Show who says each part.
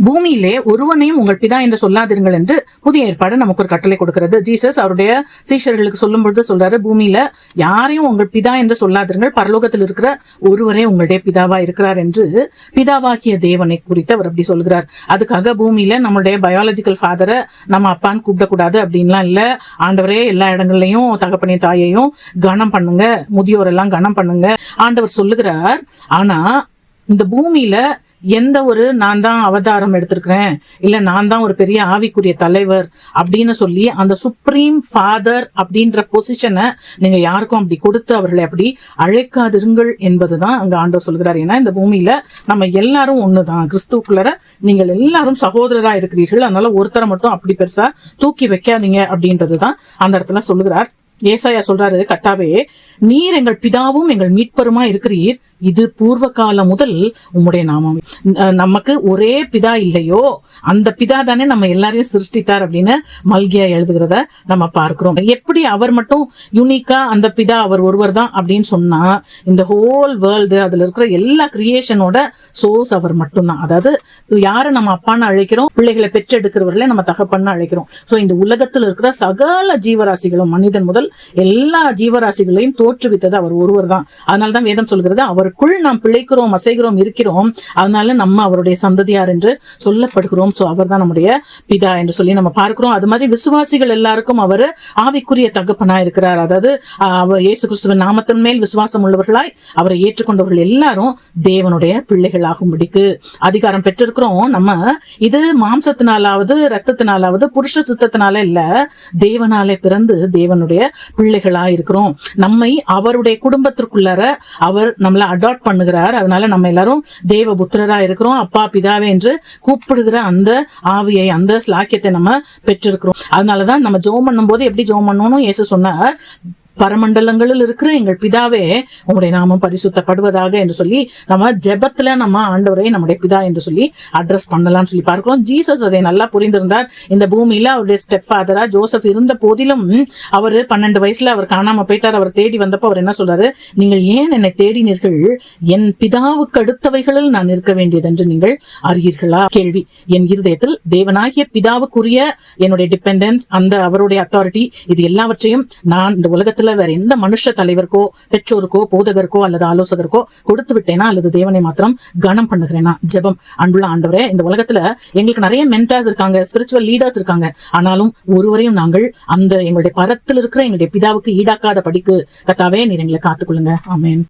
Speaker 1: பூமியிலே ஒருவனையும் உங்கள் பிதா என்று சொல்லாதீர்கள் என்று புதிய ஏற்பாடு நமக்கு ஒரு கட்டளை கொடுக்கிறது. ஜீசஸ் அவருடைய சீஷர்களுக்கு சொல்லும் பொழுது சொல்றாரு, பூமியில யாரையும் உங்கள் பிதா என்று சொல்லாதீர்கள், பரலோகத்தில் இருக்கிற ஒருவரே உங்களுடைய பிதாவா இருக்கிறார் என்று பிதாவாகிய தேவனை குறித்து அவர் அப்படி சொல்கிறார். அதுக்காக பூமியில நம்மளுடைய பயாலஜிக்கல் ஃபாதரை நம்ம அப்பான்னு கூப்பிடக்கூடாது அப்படின்லாம் இல்ல. ஆண்டவரே எல்லா இடங்கள்லயும் தகப்பனையும் தாயையும் கனம் பண்ணுங்க, முதியோர் எல்லாம் கனம் பண்ணுங்க ஆண்டவர் சொல்லுகிறார். ஆனா இந்த பூமியில எந்த ஒரு நான் தான் அவதாரம் எடுத்திருக்கிறேன், இல்ல நான் தான் ஒரு பெரிய ஆவிக்குரிய தலைவர் அப்படின்னு சொல்லி அந்த சுப்ரீம் ஃபாதர் அப்படின்ற பொசிஷனை நீங்க யாருக்கும் அப்படி கொடுத்து அவர்களை அப்படி அழைக்காதிருங்கள் என்பதுதான் அங்க ஆண்டவர் சொல்கிறார். ஏன்னா இந்த பூமியில நம்ம எல்லாரும் ஒண்ணுதான், கிறிஸ்துக்குள்ள நீங்கள் எல்லாரும் சகோதரரா இருக்கிறீர்கள், அதனால ஒருத்தரை மட்டும் அப்படி பெருசா தூக்கி வைக்காதீங்க அப்படின்றதுதான் அந்த இடத்துல சொல்லுகிறார். ஏசாயா சொல்றாரு, கர்த்தாவே நீர் எங்கள் பிதாவும் எங்கள் மீட்பருமா இருக்கிறீர், இது பூர்வ காலம் முதல் உம்முடைய நாமம். நமக்கு ஒரே பிதா இல்லையோ அந்த பிதா தானே நம்ம எல்லாரையும் சிருஷ்டித்தார் அப்படின்னு மல்கியா எழுதுகிறத நம்ம பார்க்கிறோம். எப்படி அவர் மட்டும் யூனிக்கா அந்த பிதா அவர் ஒருவர் தான் அப்படின்னு சொன்னா, இந்த ஹோல் வேர்ல்டு அதுல இருக்கிற எல்லா கிரியேஷனோட சோர்ஸ் அவர் மட்டும்தான். அதாவது யாரை நம்ம அப்பான்னு அழைக்கிறோம், பிள்ளைகளை பெற்றெடுக்கிறவர்களை நம்ம தகப்பன்னு அழைக்கிறோம். சோ இந்த உலகத்தில் இருக்கிற சகல ஜீவராசிகளும் மனிதன் முதல் எல்லா ஜீவராசிகளையும் தோற்றுவித்தது அவர் ஒருவர் தான். அதனால்தான் வேதம் சொல்கிறது, அவருக்குள் நாம் பிழைக்கிறோம், அசைகிறோம், இருக்கிறோம், அதனால நம்ம அவருடைய சந்ததியார் என்று சொல்லப்படுகிறோம். சோ அவர் தான் நம்முடைய பிதா என்று சொல்லி நம்ம பார்க்கிறோம். அது மாதிரி விசுவாசிகள் எல்லாருக்கும் அவர் ஆவிக்குரிய தகப்பனா இருக்கிறார். அதாவது அவர் இயேசு கிறிஸ்துவின் நாமத்தின் மேல் விசுவாசம் உள்ளவர்களாய் அவரை ஏற்றுக்கொண்டவர்கள் எல்லாரும் தேவனுடைய பிள்ளைகள் ஆகும்படிக்கு அதிகாரம் பெற்றிருக்கிறோம். நம்ம இது மாம்சத்தினாலாவது ரத்தத்தினாலாவது புருஷ சித்தத்தினால இல்ல, தேவனாலே பிறந்து தேவனுடைய பிள்ளைகளா இருக்கிறோம். நம்மை அவருடைய குடும்பத்திற்குள்ளார அவர் நம்மள அடாப்ட் பண்ணுகிறார். அதனால நம்ம எல்லாரும் தேவ புத்திரரா இருக்கிறோம். அப்பா பிதாவே என்று கூப்பிடுகிற அந்த ஆவியை, அந்த ஸ்லாக்கியத்தை நம்ம பெற்றிருக்கிறோம். அதனாலதான் நம்ம ஜெபம் பண்ணும் போது எப்படி ஜெபம் பண்ணணும் இயேசு சொன்னார், பரமண்டலங்களில் இருக்கிற எங்கள் பிதாவே உங்களுடைய நாமம் பரிசுத்தப்படுவதாக என்று சொல்லி நம்ம ஜெபத்துல நம்ம ஆண்டவரை நம்முடைய பிதா என்று சொல்லி அட்ரஸ் பண்ணலாம்னு சொல்லி பார்க்கிறோம். ஜீசஸ் அதை நல்லா புரிந்திருந்தார். இந்த பூமியில அவருடைய ஸ்டெப் ஃபாதரா ஜோசப் இருந்த போதிலும் அவர் 12 வயசுல அவர் காணாம போயிட்டார். அவர் தேடி வந்தப்போ அவர் என்ன சொல்றாரு, நீங்கள் ஏன் என்னை தேடினீர்கள், என் பிதாவுக்கு அடுத்தவைகளில் நான் இருக்க வேண்டியது என்று நீங்கள் அறியீர்களா? கேள்வி. என் இருதயத்தில் தேவனாகிய பிதாவுக்குரிய என்னுடைய டிபெண்டன்ஸ், அந்த அவருடைய அத்தாரிட்டி, இது எல்லாவற்றையும் நான் இந்த உலகத்துல வேற எந்த மனுஷ தலைவருக்கோ பெற்றோருக்கோ போதகருக்கோ அல்லது ஆலோசகருக்கோ கொடுத்து விட்டேனா அல்லது தேவனை மாத்திரம் கனம் பண்ணுகிறேனா? ஜெபம். அன்புள்ள ஆண்டவரே, இந்த உலகத்துல எங்களுக்கு நிறைய மென்டார்ஸ் இருக்காங்க, ஸ்பிரிச்சுவல் லீடர்ஸ் இருக்காங்க, ஆனாலும் ஒருவரையும் நாங்கள் அந்த எங்களுடைய பரத்தில் இருக்கிற எங்களுடைய பிதாவுக்கு ஈடாக்காத படிக்கு கர்த்தாவே நீர் எங்களை காத்துக்கொள்ளுங்க. ஆமென்.